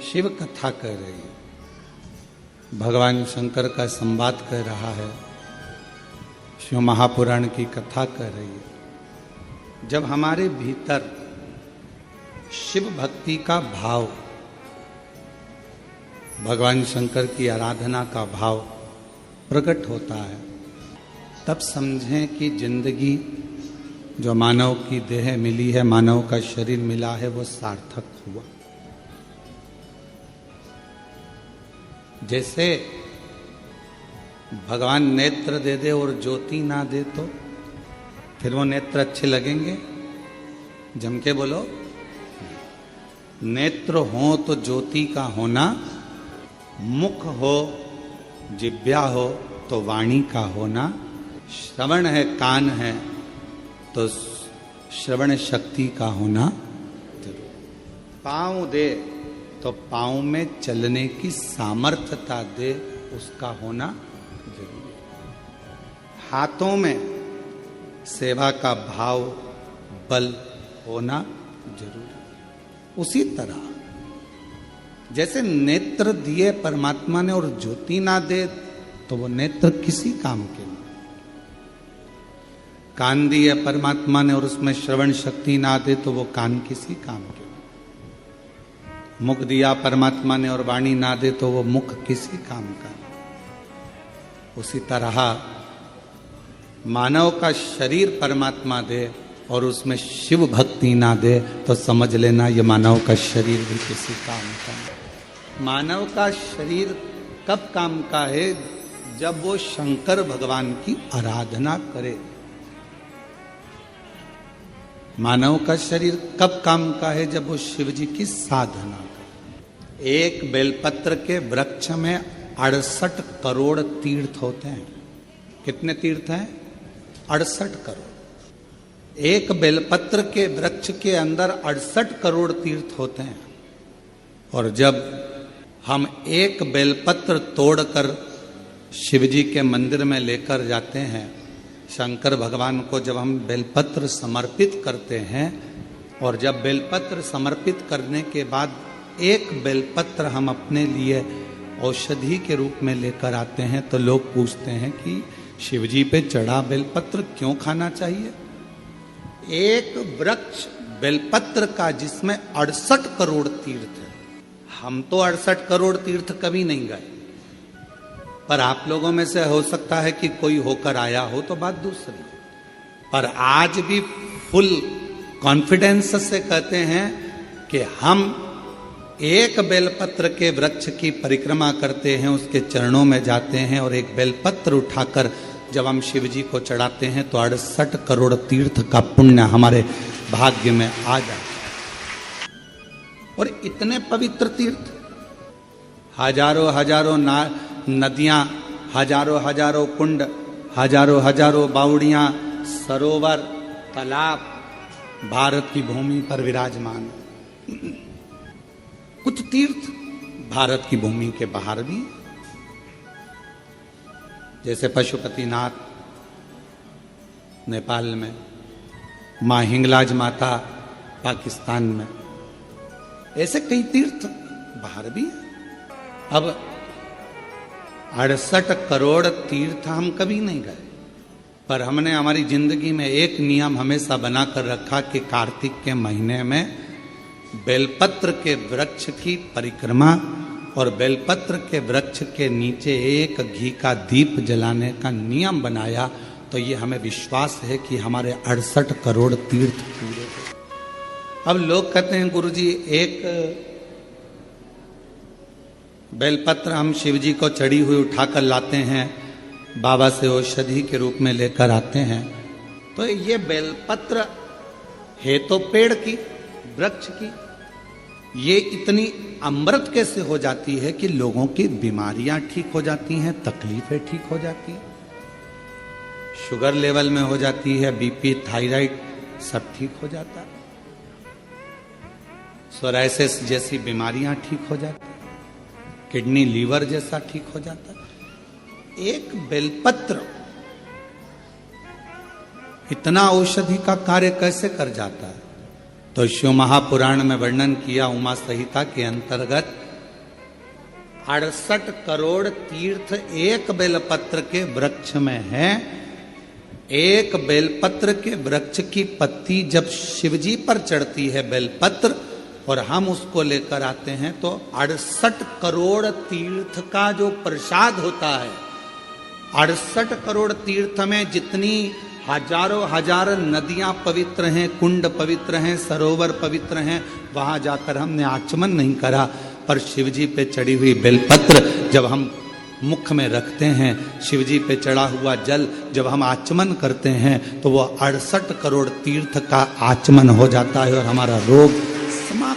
शिव कथा कह रही है, भगवान शंकर का संवाद कह रहा है, शिव महापुराण की कथा कह रही है। जब हमारे भीतर शिव भक्ति का भाव, भगवान शंकर की आराधना का भाव प्रकट होता है, तब समझें कि जिंदगी जो मानव की देह मिली है, मानव का शरीर मिला है, वो सार्थक हुआ। जैसे भगवान नेत्र दे दे और ज्योति ना दे तो फिर वो नेत्र अच्छे लगेंगे? जम के बोलो। नेत्र हो तो ज्योति का होना, मुख हो, जिह्वा हो तो वाणी का होना, श्रवण है, कान है तो श्रवण शक्ति का होना जरूर। पांव दे तो पांव में चलने की सामर्थ्यता दे, उसका होना जरूरी। हाथों में सेवा का भाव, बल होना जरूरी। उसी तरह जैसे नेत्र दिए परमात्मा ने और ज्योति ना दे तो वो नेत्र किसी काम के नहीं। कान दिए परमात्मा ने और उसमें श्रवण शक्ति ना दे तो वो कान किसी काम के नहीं। मुख दिया परमात्मा ने और वाणी ना दे तो वो मुख किसी काम का नहीं। उसी तरह मानव का शरीर परमात्मा दे और उसमें शिव भक्ति ना दे तो समझ लेना ये मानव का शरीर भी किसी काम का नहीं। मानव का शरीर कब काम का है? जब वो शंकर भगवान की आराधना करे। मानव का शरीर कब काम का है? जब वो शिव जी की साधना करे। एक बेलपत्र के वृक्ष में 68 करोड़ तीर्थ होते हैं। कितने तीर्थ हैं? 68 करोड़। एक बेलपत्र के वृक्ष के अंदर 68 करोड़ तीर्थ होते हैं। और जब हम एक बेलपत्र तोड़कर शिवजी के मंदिर में लेकर जाते हैं, शंकर भगवान को जब हम बेलपत्र समर्पित करते हैं, और जब बेलपत्र समर्पित करने के बाद एक बेलपत्र हम अपने लिए औषधि के रूप में लेकर आते हैं, तो लोग पूछते हैं कि शिवजी पे चढ़ा बेलपत्र क्यों खाना चाहिए? एक वृक्ष बेलपत्र का जिसमें 68 करोड़ तीर्थ है। हम तो 68 करोड़ तीर्थ कभी नहीं गए, पर आप लोगों में से हो सकता है कि कोई होकर आया हो तो बात दूसरी। पर आज भी फुल कॉन्फिडेंस से कहते हैं कि हम एक बेलपत्र के वृक्ष की परिक्रमा करते हैं, उसके चरणों में जाते हैं और एक बेलपत्र उठाकर जब हम शिव जी को चढ़ाते हैं तो 68 करोड़ तीर्थ का पुण्य हमारे भाग्य में आ जाता है। और इतने पवित्र तीर्थ, हजारों हजारों नदियां, हजारों हजारों कुंड, हजारों हजारों बावड़ियां, सरोवर, तालाब भारत की भूमि पर विराजमान। कुछ तीर्थ भारत की भूमि के बाहर भी, जैसे पशुपतिनाथ नेपाल में, मां हिंगलाज माता पाकिस्तान में, ऐसे कई तीर्थ बाहर भी। अब 68 करोड़ तीर्थ हम कभी नहीं गए, पर हमने हमारी जिंदगी में एक नियम हमेशा बनाकर रखा कि कार्तिक के महीने में बेलपत्र के वृक्ष की परिक्रमा और बेलपत्र के वृक्ष के नीचे एक घी का दीप जलाने का नियम बनाया। तो ये हमें विश्वास है कि हमारे 68 करोड़ तीर्थ पूरे हो। अब लोग कहते हैं गुरुजी एक बेलपत्र हम शिवजी को चढ़ी हुई उठाकर लाते हैं, बाबा से औषधि के रूप में लेकर आते हैं, तो ये बेलपत्र है तो पेड़ की, वृक्ष की, ये इतनी अमृत कैसे हो जाती है कि लोगों की बीमारियां ठीक हो जाती हैं, तकलीफें ठीक हो जाती हैं, शुगर लेवल में हो जाती है, बीपी, थायराइड सब ठीक हो जाता है, सोराइसिस जैसी बीमारियां ठीक हो जाती है, किडनी लीवर जैसा ठीक हो जाता है। एक बेलपत्र इतना औषधि का कार्य कैसे कर जाता है? तो शिव महापुराण में वर्णन किया उमा संहिता के अंतर्गत 68 करोड़ तीर्थ एक बेलपत्र के वृक्ष में है। एक बेलपत्र के वृक्ष की पत्ती जब शिवजी पर चढ़ती है बेलपत्र और हम उसको लेकर आते हैं तो 68 करोड़ तीर्थ का जो प्रसाद होता है, 68 करोड़ तीर्थ में जितनी हजारों हजार नदियां पवित्र हैं, कुंड पवित्र हैं, सरोवर पवित्र हैं, वहां जाकर हमने आचमन नहीं करा, पर शिवजी पे चढ़ी हुई बेलपत्र जब हम मुख में रखते हैं, शिवजी पे चढ़ा हुआ जल जब हम आचमन करते हैं तो वो 68 करोड़ तीर्थ का आचमन हो जाता है और हमारा रोग समाप्त